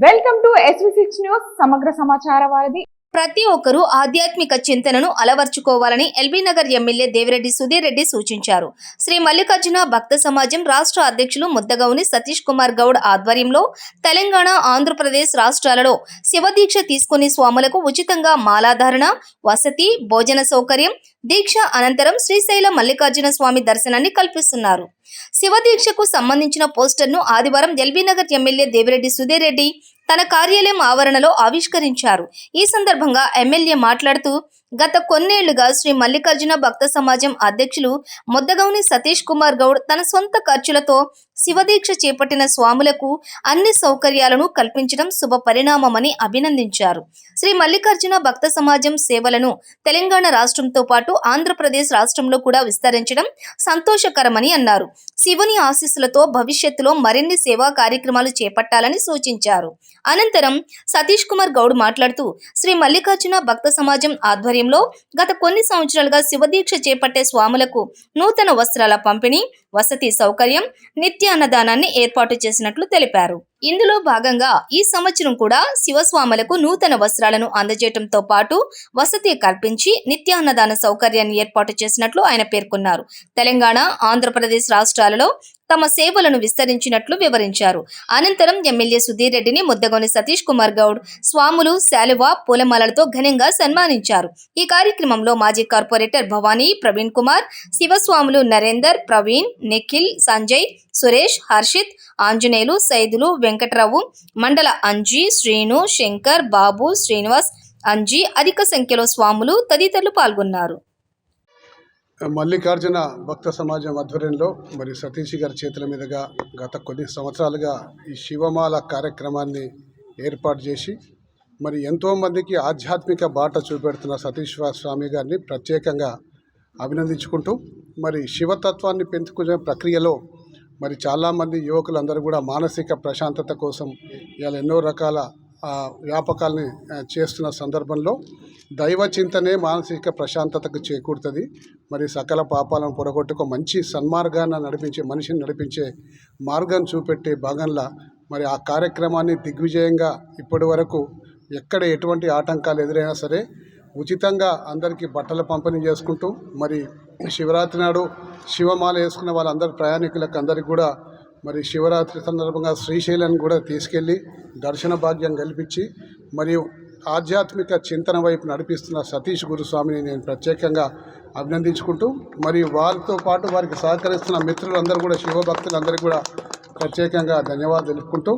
Welcome to SV6 news సమగ్ర సమాచార వారధి. ప్రతి ఒక్కరూ ఆధ్యాత్మిక చింతనను అలవర్చుకోవాలని ఎల్బీ నగర్ ఎమ్మెల్యే దేవిరెడ్డి సుధీర్ రెడ్డి సూచించారు. శ్రీ మల్లికార్జున భక్త సమాజం రాష్ట్ర అధ్యక్షులు ముద్దగౌని సతీష్ కుమార్ గౌడ్ ఆధ్వర్యంలో తెలంగాణ, ఆంధ్రప్రదేశ్ రాష్ట్రాలలో శివదీక్ష తీసుకుని స్వాములకు ఉచితంగా మాలాధారణ, వసతి, భోజన సౌకర్యం, దీక్ష అనంతరం శ్రీశైల మల్లికార్జున స్వామి దర్శనాన్ని కల్పిస్తున్నారు. శివదీక్షకు సంబంధించిన పోస్టర్ను ఆదివారం ఎల్బీ నగర్ ఎమ్మెల్యే దేవిరెడ్డి సుధీర్ రెడ్డి తన కార్యాలయం ఆవరణలో ఆవిష్కరించారు. ఈ సందర్భంగా ఎమ్మెల్యే మాట్లాడుతూ, గత కొన్నేళ్లుగా శ్రీ మల్లికార్జున భక్త సమాజం అధ్యక్షులు ముద్దగౌని సతీష్ కుమార్ గౌడ్ తన సొంత ఖర్చులతో శివదీక్ష చేపట్టిన స్వాములకు అన్ని సౌకర్యాలను కల్పించడం శుభ పరిణామమని అభినందించారు. శ్రీ మల్లికార్జున భక్త సమాజం సేవలను తెలంగాణ రాష్ట్రంతో పాటు ఆంధ్రప్రదేశ్ రాష్ట్రంలో కూడా విస్తరించడం సంతోషకరమని అన్నారు. శివుని ఆశీస్సులతో భవిష్యత్తులో మరిన్ని సేవా కార్యక్రమాలు చేపట్టాలని సూచించారు. అనంతరం సతీష్ కుమార్ గౌడ్ మాట్లాడుతూ, శ్రీ మల్లికార్జున భక్త సమాజం ఆధ్వర్యంలో గత కొన్ని సంవత్సరాలుగా శివదీక్ష చేపట్టే స్వాములకు నూతన వస్త్రాల పంపిణీ, వసతి సౌకర్యం, నిత్య అన్నదానాన్ని ఏర్పాటు చేసినట్లు తెలిపారు. ఇందులో భాగంగా ఈ సంవత్సరం కూడా శివస్వాములకు నూతన వస్త్రాలను అందజేయడంతో పాటు వసతి కల్పించి నిత్యాన్నదాన సౌకర్యాన్ని ఏర్పాటు చేసినట్లు ఆయన పేర్కొన్నారు. తెలంగాణ, ఆంధ్రప్రదేశ్ రాష్ట్రాలలో తమ సేవలను విస్తరించినట్లు వివరించారు. అనంతరం ఎమ్మెల్యే సుధీర్ రెడ్డిని ముద్దగౌని సతీష్ కుమార్ గౌడ్ స్వాములు శాలువా, పూలమాలలతో ఘనంగా సన్మానించారు. ఈ కార్యక్రమంలో మాజీ కార్పొరేటర్ భవానీ, ప్రవీణ్ కుమార్, శివస్వాములు నరేందర్, ప్రవీణ్, నిఖిల్, సంజయ్, సురేష్, హర్షిత్, ఆంజనేయులు, సైదులు, వెంకటరావు, మండల అంజీ, శ్రీను, శంకర్, బాబు, శ్రీనివాస్, అంజీ, అధిక సంఖ్యలో స్వాములు తదితరులు పాల్గొన్నారు. మల్లికార్జున భక్త సమాజం ఆధ్వర్యంలో మరి సతీష్ గారి చేతుల మీదుగా గత కొన్ని సంవత్సరాలుగా ఈ శివమాల కార్యక్రమాన్ని ఏర్పాటు చేసి మరి ఎంతోమందికి ఆధ్యాత్మిక బాట చూపెడుతున్న సతీష్ స్వామి గారిని ప్రత్యేకంగా అభినందించుకుంటూ మరి శివతత్వాన్ని పెంచుకునే ప్రక్రియలో మరి చాలామంది యువకులందరూ కూడా మానసిక ప్రశాంతత కోసం ఇవాళ ఎన్నో రకాల వ్యాపకాలని చేస్తున్న సందర్భంలో దైవ చింతనే మానసిక ప్రశాంతతకు చేకూరుతుంది. మరి సకల పాపాలను పొరగొట్టుకు మంచి సన్మార్గాన్ని నడిపించే, మనిషిని నడిపించే మార్గాన్ని చూపెట్టే భాగంలో మరి ఆ కార్యక్రమాన్ని దిగ్విజయంగా ఇప్పటి వరకు ఎక్కడ ఎటువంటి ఆటంకాలు ఎదురైనా సరే ఉచితంగా అందరికీ బట్టల పంపిణీ చేసుకుంటూ మరి శివరాత్రి నాడు శివమాల వేసుకున్న వాళ్ళందరి ప్రయాణికులకు అందరికీ కూడా మరి శివరాత్రి సందర్భంగా శ్రీశైలాన్ని కూడా తీసుకెళ్ళి దర్శన భాగ్యం కల్పించి మరియు ఆధ్యాత్మిక చింతన వైపు నడిపిస్తున్న సతీష్ గురుస్వామిని నేను ప్రత్యేకంగా అభినందించుకుంటూ మరియు వారితో పాటు వారికి సహకరిస్తున్న మిత్రులందరూ కూడా శివభక్తులందరికీ కూడా ప్రత్యేకంగా ధన్యవాదాలు తెలుపుకుంటూ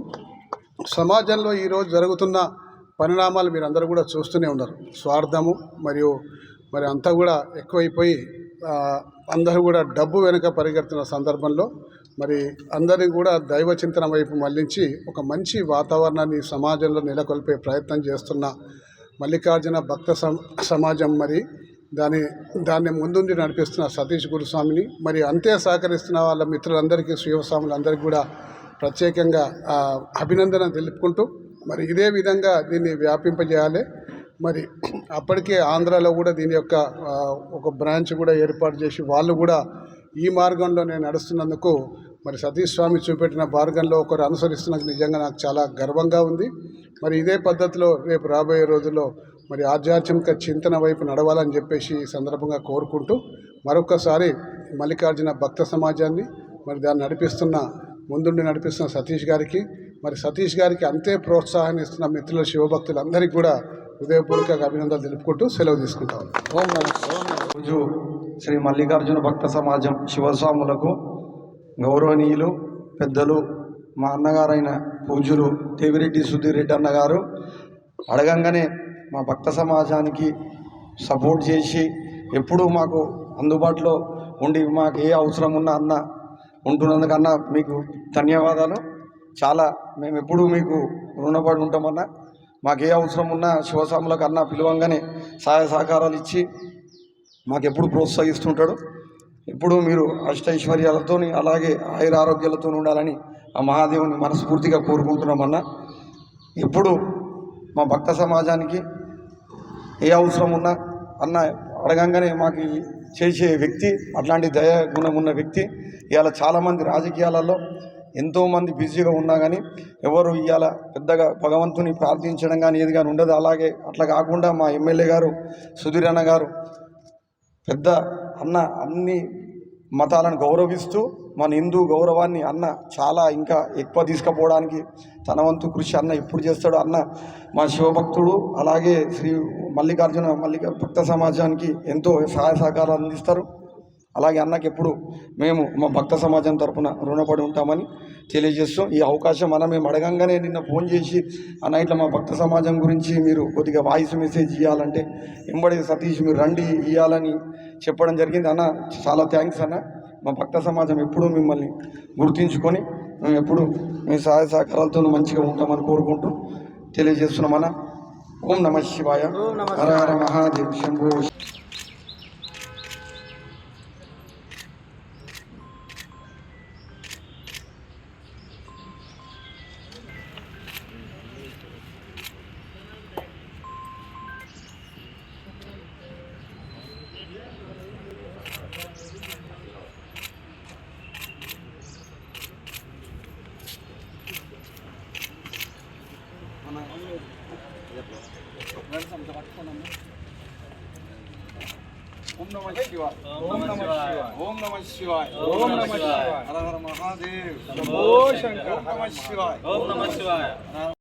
సమాజంలో ఈరోజు జరుగుతున్న పరిణామాలు మీరు అందరూ కూడా చూస్తూనే ఉన్నారు. స్వార్థము మరి అంతా కూడా ఎక్కువైపోయి అందరూ కూడా డబ్బు వెనుక పరిగెడుతున్న సందర్భంలో మరి అందరినీ కూడా దైవ చింతన వైపు మళ్లించి ఒక మంచి వాతావరణాన్ని సమాజంలో నెలకొల్పే ప్రయత్నం చేస్తున్న మల్లికార్జున భక్త సమాజం మరి దాన్ని ముందుండి నడిపిస్తున్న సతీష్ గురుస్వామిని మరి అంతే సహకరిస్తున్న వాళ్ళ మిత్రులందరికీ, శివస్వాములందరికీ కూడా ప్రత్యేకంగా అభినందన తెలుపుకుంటూ మరి ఇదే విధంగా దీన్ని వ్యాపింపజేయాలి. మరి అప్పటికే ఆంధ్రాలో కూడా దీని యొక్క ఒక బ్రాంచ్ కూడా ఏర్పాటు చేసి వాళ్ళు కూడా ఈ మార్గంలో నేను నడుస్తున్నందుకు మరి సతీష్ స్వామి చూపెట్టిన మార్గంలో ఒకరు అనుసరిస్తున్నందుకు నిజంగా నాకు చాలా గర్వంగా ఉంది. మరి ఇదే పద్ధతిలో రేపు రాబోయే రోజుల్లో మరి ఆధ్యాత్మిక చింతన వైపు నడవాలని చెప్పేసి ఈ సందర్భంగా కోరుకుంటూ మరొకసారి మల్లికార్జున భక్త సమాజాన్ని మరి దాన్ని ముందుండి నడిపిస్తున్న సతీష్ గారికి మరి సతీష్ గారికి అంతే ప్రోత్సాహాన్ని ఇస్తున్న మిత్రుల శివభక్తులందరికీ కూడా హృదయపూర్వక అభినందనలు తెలుపుకుంటూ సెలవు తీసుకుంటాం. రోజు శ్రీ మల్లికార్జున భక్త సమాజం శివస్వాములకు గౌరవనీయులు పెద్దలు మా అన్నగారైన పూజ్యులు దేవిరెడ్డి సుధీర్ రెడ్డి అన్నగారు అడగంగానే మా భక్త సమాజానికి సపోర్ట్ చేసి ఎప్పుడూ మాకు అందుబాటులో ఉండి మాకు ఏ అవసరం ఉన్నా అన్న ఉంటున్నందుకన్నా మీకు ధన్యవాదాలు. చాలా మేము ఎప్పుడూ మీకు రుణపడి ఉంటామన్నా. మాకు ఏ అవసరం ఉన్నా శివస్వాములకు అన్న పిలవంగానే సహాయ సహకారాలు ఇచ్చి మాకెప్పుడు ప్రోత్సహిస్తుంటాడు. ఎప్పుడూ మీరు అష్టైశ్వర్యాలతో అలాగే ఆయుర ఆరోగ్యాలతో ఉండాలని ఆ మహాదేవుని మనస్ఫూర్తిగా కోరుకుంటున్నామన్నా. ఎప్పుడు మా భక్త సమాజానికి ఏ అవసరం ఉన్నా అన్న అడగంగానే మాకు చేసే వ్యక్తి, అట్లాంటి దయా గుణం ఉన్న వ్యక్తి. ఇవాళ చాలామంది రాజకీయాలలో ఎంతోమంది బిజీగా ఉన్నా కానీ ఎవరు ఇవాళ పెద్దగా భగవంతుని ప్రార్థించడం కానీ ఏది కానీ ఉండదు. అలాగే అట్లా కాకుండా మా ఎమ్మెల్యే గారు సుధీర్ అన్న గారు పెద్ద అన్న అన్ని మతాలను గౌరవిస్తూ మన హిందూ గౌరవాన్ని అన్న చాలా ఇంకా ఎక్కువ తీసుకుపోవడానికి తన వంతు కృషి అన్న ఎప్పుడు చేస్తాడు. అన్న మా శివభక్తుడు. అలాగే శ్రీ మల్లికార్జున భక్త సమాజానికి ఎంతో సహాయ సహకారాలు అందిస్తారు. అలాగే అన్నకి ఎప్పుడు మేము మా భక్త సమాజం తరఫున రుణపడి ఉంటామని తెలియజేస్తూ ఈ అవకాశం మేము అడగంగానే నిన్న ఫోన్ చేసి అన్న ఇట్లా మా భక్త సమాజం గురించి మీరు కొద్దిగా వాయిస్ మెసేజ్ ఇవ్వాలంటే ఎంబడి సతీష్ మీరు రండి ఇవ్వాలని చెప్పడం జరిగింది. అన్న చాలా థ్యాంక్స్ అన్న. మా భక్త సమాజం ఎప్పుడూ మిమ్మల్ని గుర్తించుకొని మేము ఎప్పుడు మీ సహాయ సహకారాలతో మంచిగా ఉంటామని కోరుకుంటూ తెలియజేస్తున్నామన్న. ఓం నమః శివాయ. హర హర మహాదేవ్ శంభో. ఓం నమః శివాయ. ఓం నమః శివాయ. ఓం నమః శివాయ. ఓం నమః శివాయ. హర హర మహాదేవ్ శంభో శంకర్. ఓం నమః శివాయ. ఓం నమః శివాయ.